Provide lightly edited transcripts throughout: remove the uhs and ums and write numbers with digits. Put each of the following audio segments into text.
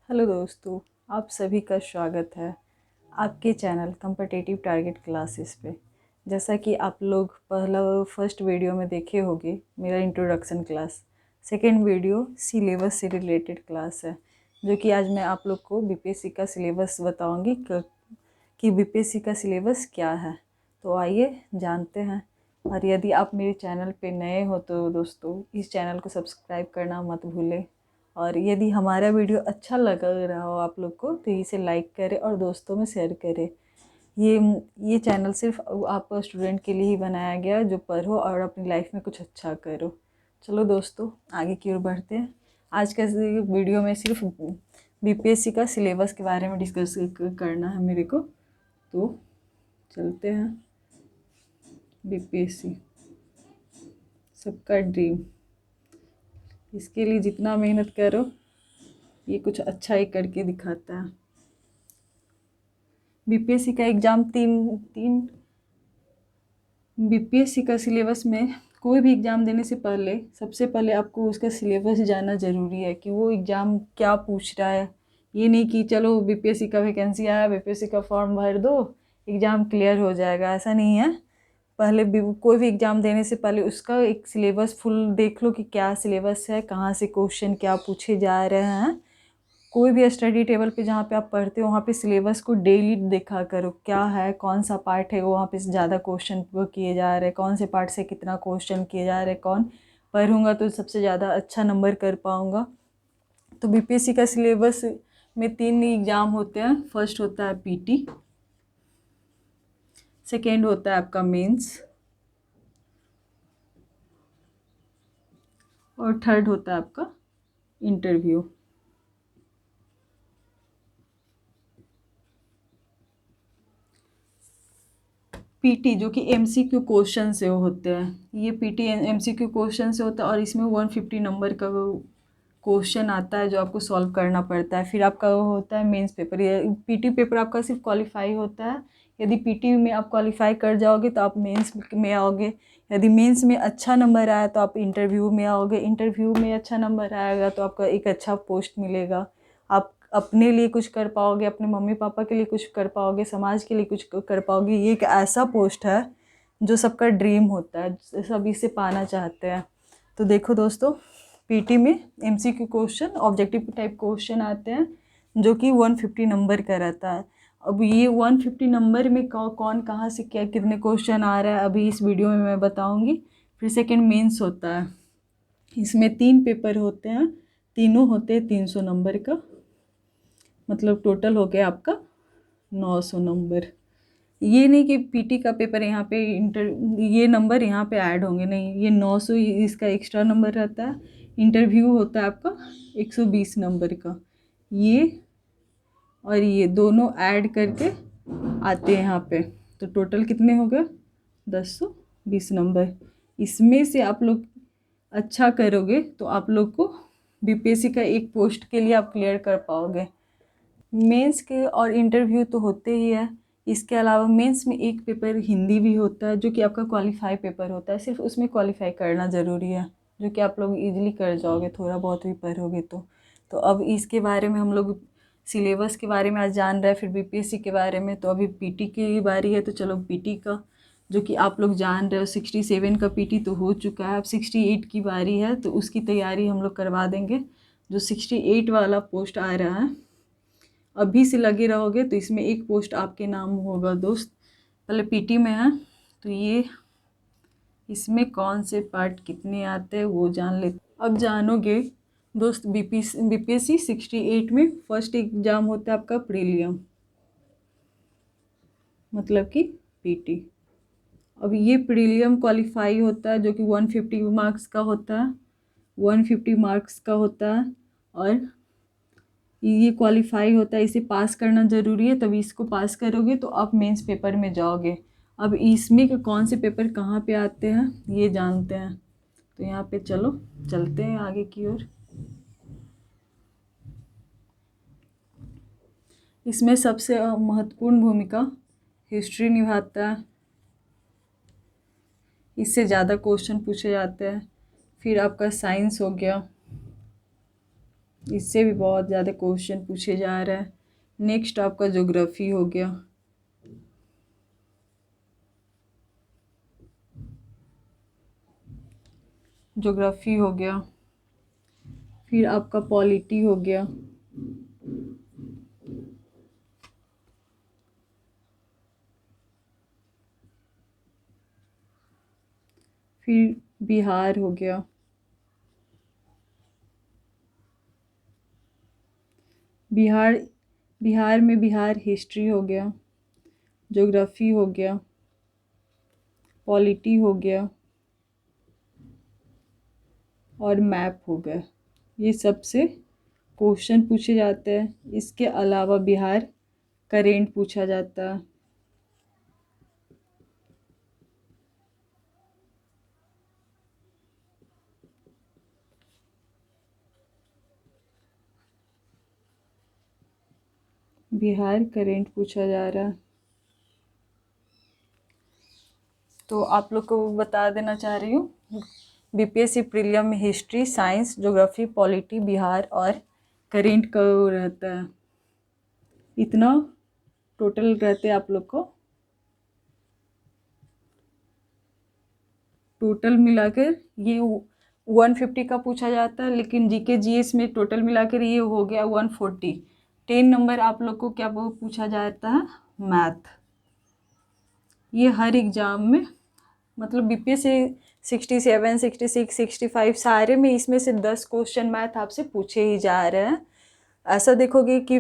Hello दोस्तों, आप सभी का स्वागत है आपके चैनल कॉम्पिटिटिव टारगेट क्लासेस पे। जैसा कि आप लोग फर्स्ट वीडियो में देखे होंगे मेरा introduction class, second video syllabus से रिलेटेड क्लास है, जो कि आज मैं आप लोग को बीपीएससी का सिलेबस बताऊंगी कि बीपीएससी का सिलेबस क्या है। तो आइए जानते हैं। और यदि आप मेरे चैनल पे नए हो तो दोस्तों इस चैनल को सब्सक्राइब करना मत भूलें। और यदि हमारा वीडियो अच्छा लग रहा हो आप लोग को तो इसे लाइक करें और दोस्तों में शेयर करें। ये ये चैनल सिर्फ आप स्टूडेंट के लिए ही बनाया गया जो पढ़ो और अपनी लाइफ में कुछ अच्छा करो। चलो दोस्तों आगे की ओर बढ़ते हैं। आज का वीडियो में सिर्फ बीपीएससी का सिलेबस के बारे में डिस्कस करना है मेरे को। तो चलते हैं। बीपीएससी सबका ड्रीम, इसके लिए जितना मेहनत करो ये कुछ अच्छा ही करके दिखाता है। बीपीएससी का एग्ज़ाम तीन तीन बीपीएससी का सिलेबस में कोई भी एग्ज़ाम देने से पहले सबसे पहले आपको उसका सिलेबस जानना ज़रूरी है कि वो एग्ज़ाम क्या पूछ रहा है। ये नहीं कि चलो बीपीएससी का वैकेंसी आया, बीपीएससी का फॉर्म भर दो, एग्ज़ाम क्लियर हो जाएगा, ऐसा नहीं है। पहले भी कोई भी एग्ज़ाम देने से पहले उसका एक सिलेबस फुल देख लो कि क्या सिलेबस है, कहाँ से क्वेश्चन क्या पूछे जा रहे हैं। कोई भी स्टडी टेबल पे जहाँ पे आप पढ़ते हो वहाँ पे सिलेबस को डेली देखा करो, क्या है, कौन सा पार्ट है, वहाँ पे ज़्यादा क्वेश्चन किए जा रहे हैं, कौन से पार्ट से कितना क्वेश्चन किए जा रहे हैं, कौन पढ़ूंगा तो सबसे ज़्यादा अच्छा नंबर कर पाऊँगा। तो बीपीएससी का सिलेबस में 3 एग्ज़ाम होते हैं। फर्स्ट होता है पीटी, सेकेंड होता है आपका मेंस और थर्ड होता है आपका इंटरव्यू। पीटी जो कि एमसीक्यू क्वेश्चन से होते हैं, ये पीटी एमसीक्यू क्वेश्चन से होता है और इसमें 150 नंबर का क्वेश्चन आता है जो आपको सॉल्व करना पड़ता है। फिर आपका वो होता है मेंस पेपर। ये पीटी पेपर आपका सिर्फ क्वालिफाई होता है। यदि पीटी में आप क्वालिफाई कर जाओगे तो आप मेंस में आओगे। यदि मेंस में अच्छा नंबर आया तो आप इंटरव्यू में आओगे। इंटरव्यू में अच्छा नंबर आएगा तो आपका एक अच्छा पोस्ट मिलेगा। आप अपने लिए कुछ कर पाओगे, अपने मम्मी पापा के लिए कुछ कर पाओगे, समाज के लिए कुछ कर पाओगे। ये एक ऐसा पोस्ट है जो सबका ड्रीम होता है, सब इसे पाना चाहते हैं। तो देखो दोस्तों, पीटी में MCQ question, objective type question आते हैं जो कि 150 नंबर का रहता है। अब ये 150 नंबर में कौन कहाँ से क्या कितने क्वेश्चन आ रहा है अभी इस वीडियो में मैं बताऊंगी। फिर सेकंड मेंस होता है, इसमें 3 पेपर होते हैं, तीनों होते हैं 300 नंबर का। मतलब टोटल हो गया आपका 900 नंबर। ये नहीं कि पीटी का पेपर यहाँ पे ये नंबर यहाँ पे ऐड होंगे, नहीं, ये 900 इसका एक्स्ट्रा नंबर रहता है। इंटरव्यू होता है आपका 120 नंबर का। ये और ये दोनों ऐड करके आते हैं यहाँ पे। तो टोटल कितने हो गए? 1020 नंबर। इसमें से आप लोग अच्छा करोगे तो आप लोग को बीपीएससी का एक पोस्ट के लिए आप क्लियर कर पाओगे। मेंस के और इंटरव्यू तो होते ही है। इसके अलावा मेंस में एक पेपर हिंदी भी होता है जो कि आपका क्वालिफाई पेपर होता है। सिर्फ उसमें क्वालिफाई करना ज़रूरी है, जो कि आप लोग इजीली कर जाओगे थोड़ा बहुत भी पढ़ोगे तो अब इसके बारे में हम लोग सिलेबस के बारे में आज जान रहे हैं, फिर बीपीएससी के बारे में। तो अभी पीटी की बारी है, तो चलो पीटी का जो कि आप लोग जान रहे हो 67 का पीटी तो हो चुका है। अब 68 की बारी है तो उसकी तैयारी हम लोग करवा देंगे। जो 68 वाला पोस्ट आ रहा है, अभी से लगे रहोगे तो इसमें एक पोस्ट आपके नाम होगा दोस्त। पहले पीटी में है तो ये इसमें कौन से पार्ट कितने आते हैं वो जान ले। अब जानोगे दोस्त, बीपीएससी 68 में फर्स्ट एग्जाम होता है आपका प्रीलियम, मतलब कि पीटी। अब ये प्रीलियम क्वालिफाई होता है जो कि 150 मार्क्स का होता है, 150 मार्क्स का होता है। और ये क्वालिफाई होता है, इसे पास करना ज़रूरी है, तभी इसको पास करोगे तो आप मेंस पेपर में जाओगे। अब इसमें के कौन से पेपर कहाँ पे आते हैं ये जानते हैं। तो यहाँ पे चलो चलते हैं आगे की ओर। इसमें सबसे महत्वपूर्ण भूमिका हिस्ट्री निभाता है, इससे ज़्यादा क्वेश्चन पूछे जाते हैं। फिर आपका साइंस हो गया, इससे भी बहुत ज़्यादा क्वेश्चन पूछे जा रहा है। नेक्स्ट आपका ज्योग्राफी हो गया। ज्योग्राफी हो गया, फिर आपका पॉलिटी हो गया, फिर बिहार हो गया, बिहार बिहार में बिहार हिस्ट्री हो गया, ज्योग्राफी हो गया, पॉलिटी हो गया और मैप हो गया। ये सबसे क्वेश्चन पूछे जाते हैं। इसके अलावा बिहार करेंट पूछा जाता है। बिहार करेंट पूछा जा रहा है। तो आप लोग को बता देना चाह रही हूँ, बीपीएससी प्रीलियम में history, science, geography, polity, Bihar और करेंट का रहता है। इतना टोटल रहते हैं आप लोग को। टोटल मिलाकर ये 150 का पूछा जाता है, लेकिन जीके जीएस में टोटल मिलाकर ये हो गया 140। 10 नंबर आप लोग को क्या पूछा जाता है, मैथ। ये हर एग्ज़ाम में, मतलब बीपीएससी 67, 66, 65 सारे में इसमें से 10 क्वेश्चन मैथ आपसे पूछे ही जा रहे हैं। ऐसा देखोगे कि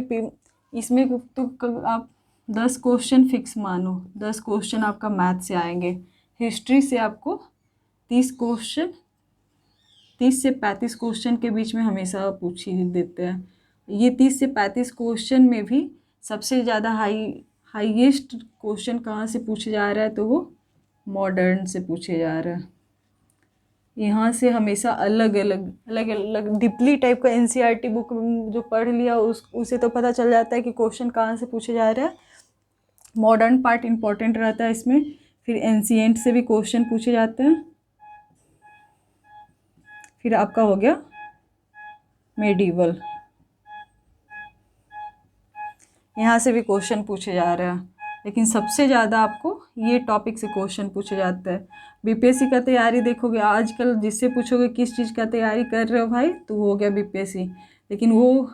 इसमें तो आप 10 क्वेश्चन फिक्स मानो, 10 क्वेश्चन आपका मैथ से आएंगे। हिस्ट्री से आपको 30 क्वेश्चन, 30 से 35 क्वेश्चन के बीच में हमेशा पूछ ही देते हैं। ये 30 से 35 क्वेश्चन में भी सबसे ज़्यादा हाईएस्ट क्वेश्चन कहाँ से पूछे जा रहा है, तो वो मॉडर्न से पूछे जा रहा है। यहाँ से हमेशा अलग अलग डीपली टाइप का एनसीईआरटी बुक जो पढ़ लिया उसे तो पता चल जाता है कि क्वेश्चन कहाँ से पूछे जा रहा है। मॉडर्न पार्ट इम्पॉर्टेंट रहता है इसमें। फिर एंशिएंट से भी क्वेश्चन पूछे जाते हैं। फिर आपका हो गया मेडिवल, यहाँ से भी क्वेश्चन पूछे जा रहे हैं, लेकिन सबसे ज़्यादा आपको ये टॉपिक से क्वेश्चन पूछे जाते हैं। बीपीएससी का तैयारी देखोगे, आजकल जिससे पूछोगे किस चीज़ का तैयारी कर रहे हो भाई, तो हो गया बीपीएससी, लेकिन वो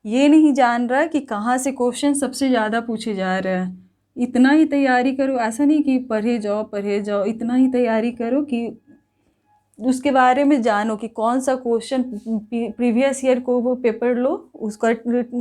ये नहीं जान रहा कि कहाँ से क्वेश्चन सबसे ज़्यादा पूछे जा रहे हैं। इतना ही तैयारी करो, ऐसा नहीं कि पढ़े जाओ, इतना ही तैयारी करो कि उसके बारे में जानो कि कौन सा क्वेश्चन प्रीवियस ईयर को वो पेपर लो, उसका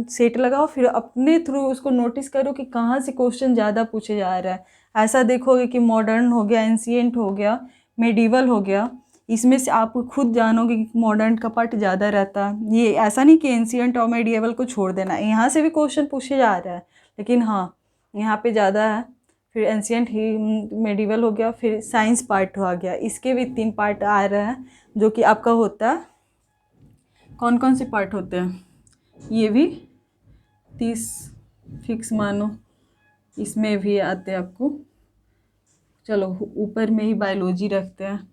सेट लगाओ, फिर अपने थ्रू उसको नोटिस करो कि कहाँ से क्वेश्चन ज़्यादा पूछे जा रहा है। ऐसा देखोगे कि मॉडर्न हो गया, एंशिएंट हो गया, मेडिवल हो गया, इसमें से आप खुद जानोगे कि मॉडर्न का पार्ट ज़्यादा रहता है। ये ऐसा नहीं कि एंशिएंट और मेडिवल को छोड़ देना, यहाँ से भी क्वेश्चन पूछे जा रहा है, लेकिन हाँ यहाँ पे ज़्यादा है। फिर एंशिएंट ही मेडिवल हो गया, फिर साइंस पार्ट हो गया। इसके भी 3 पार्ट आ रहे हैं जो कि आपका होता है। कौन कौन से पार्ट होते हैं, ये भी 30 फिक्स मानो, इसमें भी आते हैं आपको। चलो ऊपर में ही बायोलॉजी रखते हैं,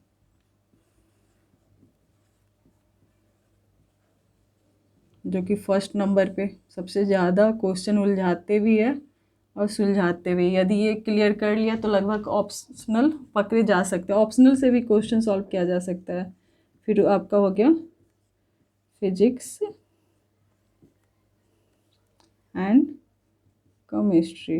जो कि फर्स्ट नंबर पे सबसे ज़्यादा क्वेश्चन उलझाते भी है और सुलझाते भी। यदि ये क्लियर कर लिया तो लगभग ऑप्शनल पकड़े जा सकते हैं, ऑप्शनल से भी क्वेश्चन सॉल्व किया जा सकता है। फिर आपका हो गया फिजिक्स एंड केमिस्ट्री।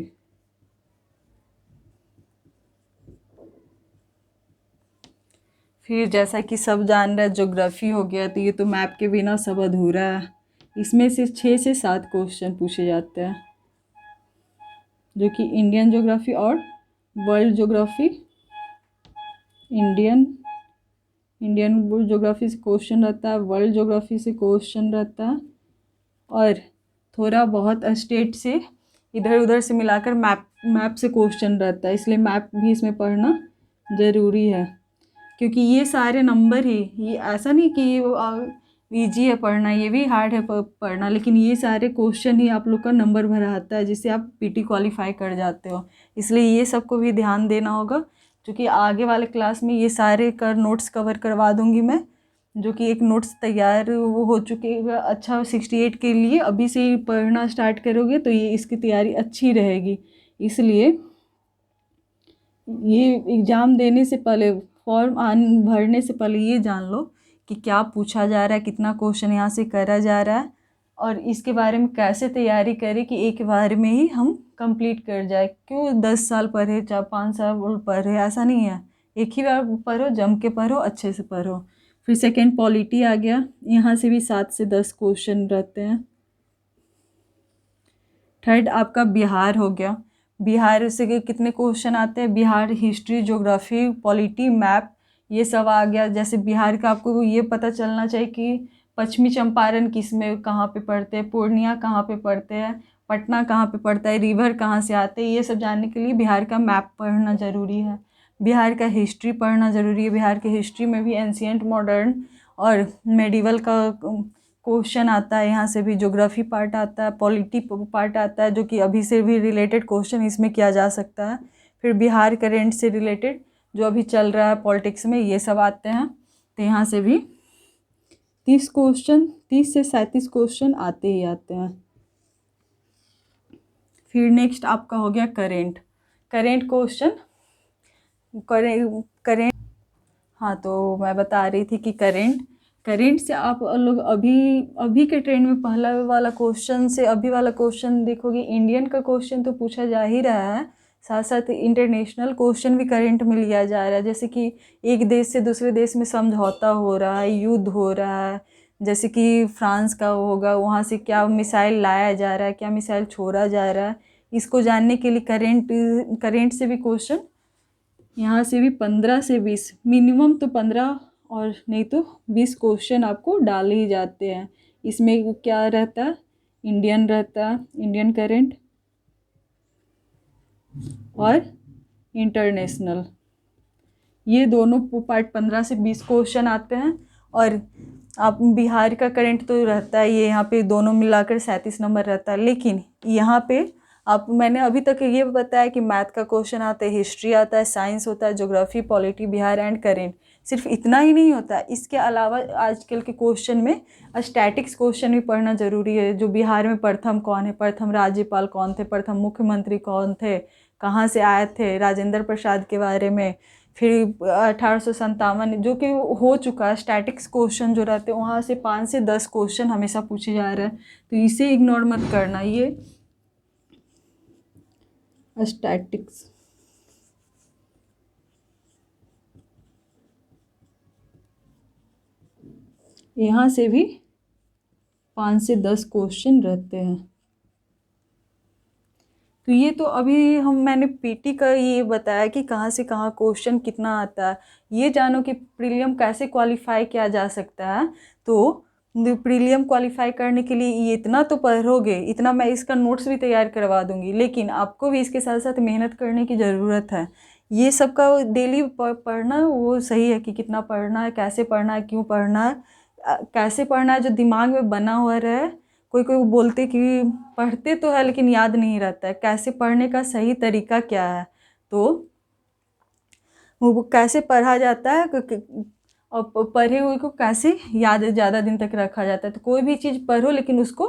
फिर जैसा कि सब जान रहे हैं ज्योग्राफी हो गया, तो ये तो मैप के बिना सब अधूरा है। इसमें से 6 से 7 क्वेश्चन पूछे जाते हैं, जो कि इंडियन ज्योग्राफी और वर्ल्ड ज्योग्राफी। इंडियन ज्योग्राफी से क्वेश्चन रहता है, वर्ल्ड ज्योग्राफी से क्वेश्चन रहता है, और थोड़ा बहुत स्टेट से इधर उधर से मिलाकर मैप से क्वेश्चन रहता है। इसलिए मैप भी इसमें पढ़ना ज़रूरी है, क्योंकि ये सारे नंबर ही, ये ऐसा नहीं कि ये ईजी है पढ़ना, ये भी हार्ड है पढ़ना, लेकिन ये सारे क्वेश्चन ही आप लोग का नंबर भराता है, जिससे आप पीटी क्वालिफाई कर जाते हो। इसलिए ये सबको भी ध्यान देना होगा, क्योंकि आगे वाले क्लास में ये सारे नोट्स कवर करवा दूंगी मैं, जो कि एक नोट्स तैयार वो हो चुके हैं अच्छा 68 के लिए, अभी से ही पढ़ना स्टार्ट करोगे तो ये इसकी तैयारी अच्छी रहेगी। इसलिए ये एग्ज़ाम देने से पहले फॉर्म भरने से पहले ये जान लो कि क्या पूछा जा रहा है, कितना क्वेश्चन यहाँ से करा जा रहा है, और इसके बारे में कैसे तैयारी करें कि एक बार में ही हम कंप्लीट कर जाए। क्यों 10 साल पढ़े, चाहे 5 साल पढ़े, ऐसा नहीं है। एक ही बार पढ़ो, जम के पढ़ो, अच्छे से पढ़ो। फिर सेकेंड पॉलिटी आ गया, यहाँ से भी 7 से 10 क्वेश्चन रहते हैं। थर्ड आपका बिहार हो गया। बिहार से कितने क्वेश्चन आते हैं? Bihar history, geography, polity, map, ये सब आ गया। जैसे बिहार का आपको ये पता चलना चाहिए कि पश्चिमी चंपारण किस में कहाँ पे पड़ते हैं, पूर्णिया कहाँ पे पड़ते हैं, पटना कहाँ पे पड़ता है, रिवर कहाँ से आते हैं, ये सब जानने के लिए बिहार का मैप पढ़ना ज़रूरी है। बिहार का हिस्ट्री पढ़ना ज़रूरी है। बिहार के हिस्ट्री में भी एंशियंट, मॉडर्न और मेडिवल का क्वेश्चन आता है। यहाँ से भी ज्योग्राफी पार्ट आता है, पॉलिटी पार्ट आता है, जो कि अभी से भी रिलेटेड क्वेश्चन इसमें किया जा सकता है। फिर बिहार करेंट से रिलेटेड जो अभी चल रहा है पॉलिटिक्स में, ये सब आते हैं। तो यहाँ से भी 30 से 37 क्वेश्चन आते ही आते हैं। फिर नेक्स्ट आपका हो गया करेंट क्वेश्चन। करेंट हाँ, तो मैं बता रही थी कि करेंट से आप लोग अभी के ट्रेंड में पहला वाला क्वेश्चन से अभी वाला क्वेश्चन देखोगे, इंडियन का क्वेश्चन तो पूछा जा ही रहा है, साथ साथ इंटरनेशनल क्वेश्चन भी करेंट में लिया जा रहा है। जैसे कि एक देश से दूसरे देश में समझौता हो रहा है, युद्ध हो रहा है, जैसे कि फ्रांस का होगा, वहाँ से क्या मिसाइल लाया जा रहा है, क्या मिसाइल छोड़ा जा रहा है, इसको जानने के लिए करेंट से भी क्वेश्चन, यहाँ से भी 15 से 20, मिनिमम तो 15 और नहीं तो 20 क्वेश्चन आपको डाले ही जाते हैं। इसमें क्या रहता है? इंडियन रहता है, इंडियन करेंट, और इंटरनेशनल, ये दोनों पार्ट 15 से 20 क्वेश्चन आते हैं। और आप बिहार का करंट तो रहता है, ये यहाँ पे दोनों मिलाकर 37 नंबर रहता है। लेकिन यहाँ पे मैंने अभी तक ये बताया कि मैथ का क्वेश्चन आता है, हिस्ट्री आता है, साइंस होता है, geography, polity, Bihar and current. सिर्फ इतना ही नहीं होता, इसके अलावा आजकल के क्वेश्चन में स्टैटिक्स क्वेश्चन भी पढ़ना ज़रूरी है। जो बिहार में प्रथम कौन है, प्रथम राज्यपाल कौन थे, प्रथम मुख्यमंत्री कौन थे, कहाँ से आए थे, राजेंद्र प्रसाद के बारे में। फिर 1857 जो कि हो चुका है, स्टैटिक्स क्वेश्चन जो रहते हैं वहाँ से 5 से 10 क्वेश्चन हमेशा पूछे जा रहे हैं, तो इसे इग्नोर मत करना। ये स्टैटिक्स यहाँ से भी 5 से 10 क्वेश्चन रहते हैं। तो ये तो अभी मैंने पीटी का ये बताया कि कहाँ से कहाँ क्वेश्चन कितना आता है। ये जानो कि प्रीलियम कैसे क्वालिफाई किया जा सकता है। तो प्रीलियम क्वालिफाई करने के लिए ये इतना तो पढ़ोगे, इतना मैं इसका नोट्स भी तैयार करवा दूंगी, लेकिन आपको भी इसके साथ साथ मेहनत करने की ज़रूरत है। ये सब का डेली पढ़ना वो सही है कि कितना पढ़ना है, कैसे पढ़ना है, क्यों पढ़ना है, कैसे पढ़ना है, जो दिमाग में बना हुआ रहे। कोई कोई बोलते कि पढ़ते तो है लेकिन याद नहीं रहता है, कैसे पढ़ने का सही तरीका क्या है, तो वो कैसे पढ़ा जाता है और पढ़े हुए को कैसे याद ज़्यादा दिन तक रखा जाता है। तो कोई भी चीज़ पढ़ो लेकिन उसको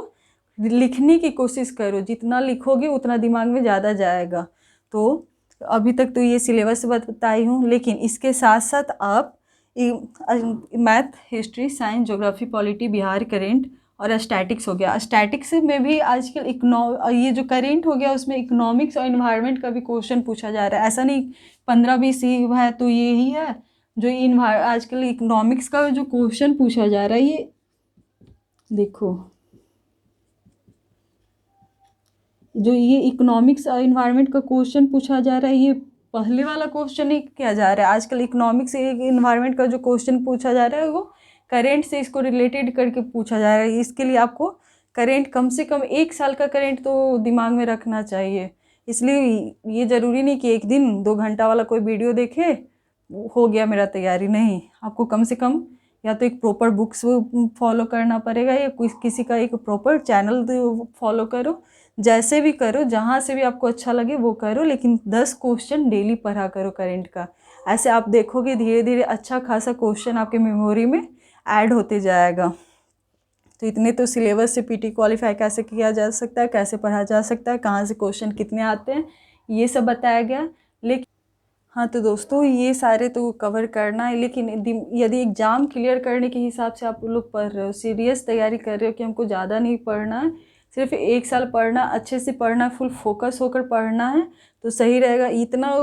लिखने की कोशिश करो, जितना लिखोगे उतना दिमाग में ज़्यादा जाएगा। तो अभी तक तो ये सिलेबस बताई हूँ, लेकिन इसके साथ साथ आप math, history, science, geography, polity, Bihar current और स्टैटिक्स हो गया। स्टैटिक्स में भी आजकल ये जो करेंट हो गया उसमें इकोनॉमिक्स और इन्वायरमेंट का भी क्वेश्चन पूछा जा रहा है। ऐसा नहीं 15-20 ही है तो यही है जो आजकल इकोनॉमिक्स का जो क्वेश्चन पूछा जा रहा है। ये देखो, जो ये इकोनॉमिक्स और इन्वायरमेंट का क्वेश्चन पूछा जा रहा है, ये पहले वाला क्वेश्चन नहीं किया जा रहा है। आजकल इकोनॉमिक्स इन्वायरमेंट का जो क्वेश्चन पूछा जा रहा है वो करेंट से इसको रिलेटेड करके पूछा जा रहा है। इसके लिए आपको करेंट कम से कम 1 साल का करेंट तो दिमाग में रखना चाहिए। इसलिए ये ज़रूरी नहीं कि एक दिन 2 घंटा वाला कोई वीडियो देखे हो गया मेरा तैयारी, नहीं। आपको कम से कम या तो एक प्रॉपर बुक्स फॉलो करना पड़ेगा या किसी का एक प्रॉपर चैनल फॉलो करो, जैसे भी करो, जहाँ से भी आपको अच्छा लगे वो करो, लेकिन 10 क्वेश्चन डेली पढ़ा करो करेंट का। ऐसे आप देखोगे धीरे धीरे अच्छा खासा क्वेश्चन आपके मेमोरी में ऐड होते जाएगा। तो इतने तो सिलेबस से पीटी क्वालिफाई कैसे किया जा सकता है, कैसे पढ़ा जा सकता है, कहाँ से क्वेश्चन कितने आते हैं, ये सब बताया गया। लेकिन हाँ, तो दोस्तों ये सारे तो कवर करना है, लेकिन यदि एग्ज़ाम क्लियर करने के हिसाब से आप लोग पढ़ रहे हो, सीरियस तैयारी कर रहे हो कि हमको ज़्यादा नहीं पढ़ना है, सिर्फ 1 साल पढ़ना, अच्छे से पढ़ना, फुल फोकस होकर पढ़ना है, तो सही रहेगा। इतना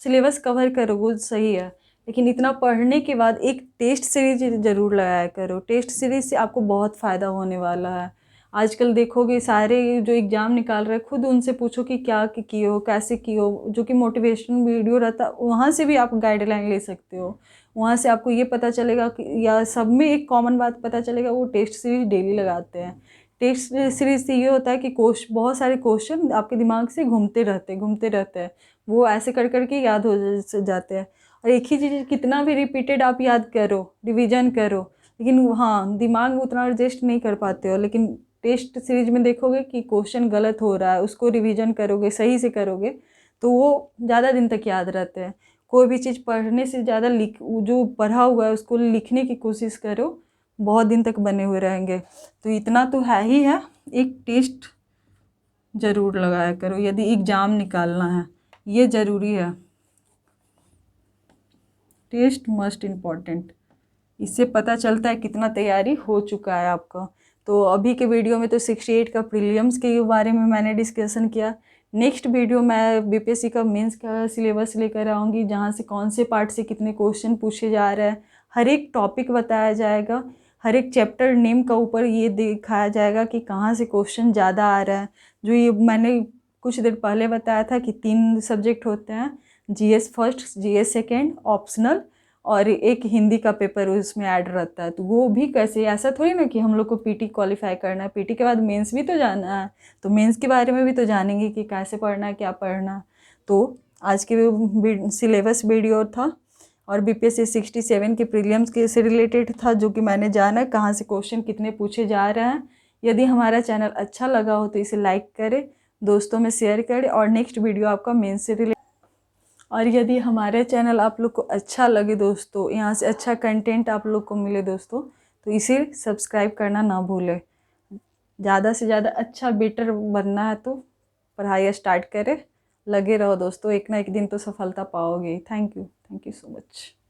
सिलेबस कवर करो वो सही है, लेकिन इतना पढ़ने के बाद एक टेस्ट सीरीज ज़रूर लगाया करो। टेस्ट सीरीज से आपको बहुत फ़ायदा होने वाला है। आजकल देखोगे सारे जो एग्ज़ाम निकाल रहे हैं, खुद उनसे पूछो कि क्या किए हो, कैसे किए हो, जो कि मोटिवेशन वीडियो रहता है, वहाँ से भी आप गाइडलाइन ले सकते हो। वहाँ से आपको ये पता चलेगा कि, या सब में एक कॉमन बात पता चलेगा, वो टेस्ट सीरीज डेली लगाते हैं। टेस्ट सीरीज से ये होता है कि बहुत सारे क्वेश्चन आपके दिमाग से घूमते रहते हैं, वो ऐसे कर कर के याद हो जाते हैं। और एक ही चीज़ कितना भी रिपीटेड आप याद करो, रिवीजन करो, लेकिन हाँ, दिमाग में उतना एडजस्ट नहीं कर पाते हो। लेकिन टेस्ट सीरीज में देखोगे कि क्वेश्चन गलत हो रहा है, उसको रिवीजन करोगे, सही से करोगे, तो वो ज़्यादा दिन तक याद रहते हैं। कोई भी चीज़ पढ़ने से ज़्यादा जो पढ़ा हुआ है उसको लिखने की कोशिश करो, बहुत दिन तक बने हुए रहेंगे। तो इतना तो है ही है, एक टेस्ट ज़रूर लगाया करो यदि एग्ज़ाम निकालना है, ये ज़रूरी है। टेस्ट मस्ट इम्पॉर्टेंट, इससे पता चलता है कितना तैयारी हो चुका है आपका। तो अभी के वीडियो में तो 68 का प्रीलिम्स के बारे में मैंने डिस्कशन किया। नेक्स्ट वीडियो मैं बीपीएससी का मेंस का सिलेबस लेकर आऊँगी, जहाँ से कौन से पार्ट से कितने क्वेश्चन पूछे जा रहे हैं, हर एक टॉपिक बताया जाएगा, हर एक चैप्टर नेम का ऊपर ये दिखाया जाएगा कि कहाँ से क्वेश्चन ज़्यादा आ रहा है। जो ये मैंने कुछ देर पहले बताया था कि 3 सब्जेक्ट होते हैं, GS first, GS second, optional, और एक हिंदी का पेपर उसमें ऐड रहता है। तो वो भी कैसे, ऐसा थोड़ी ना कि हम लोग को पीटी क्वालिफाई करना है, पीटी के बाद मेंस भी तो जाना है, तो मेंस के बारे में भी तो जानेंगे कि कैसे पढ़ना है, क्या पढ़ना है। तो आज के सिलेबस वीडियो था, और बीपीएससी 67 के प्रीलिम्स के से रिलेटेड था, जो कि मैंने जाना कहाँ से क्वेश्चन कितने पूछे जा रहे हैं। यदि हमारा चैनल अच्छा लगा हो तो इसे लाइक करें, दोस्तों में शेयर करें, और नेक्स्ट वीडियो आपका मेंस से रिलेटेड। और यदि हमारे चैनल आप लोग को अच्छा लगे दोस्तों, यहाँ से अच्छा कंटेंट आप लोग को मिले दोस्तों, तो इसे सब्सक्राइब करना ना भूलें। ज़्यादा से ज़्यादा अच्छा बेटर बनना है तो पढ़ाई स्टार्ट करें, लगे रहो दोस्तों, एक ना एक दिन तो सफलता पाओगे। Thank you so much.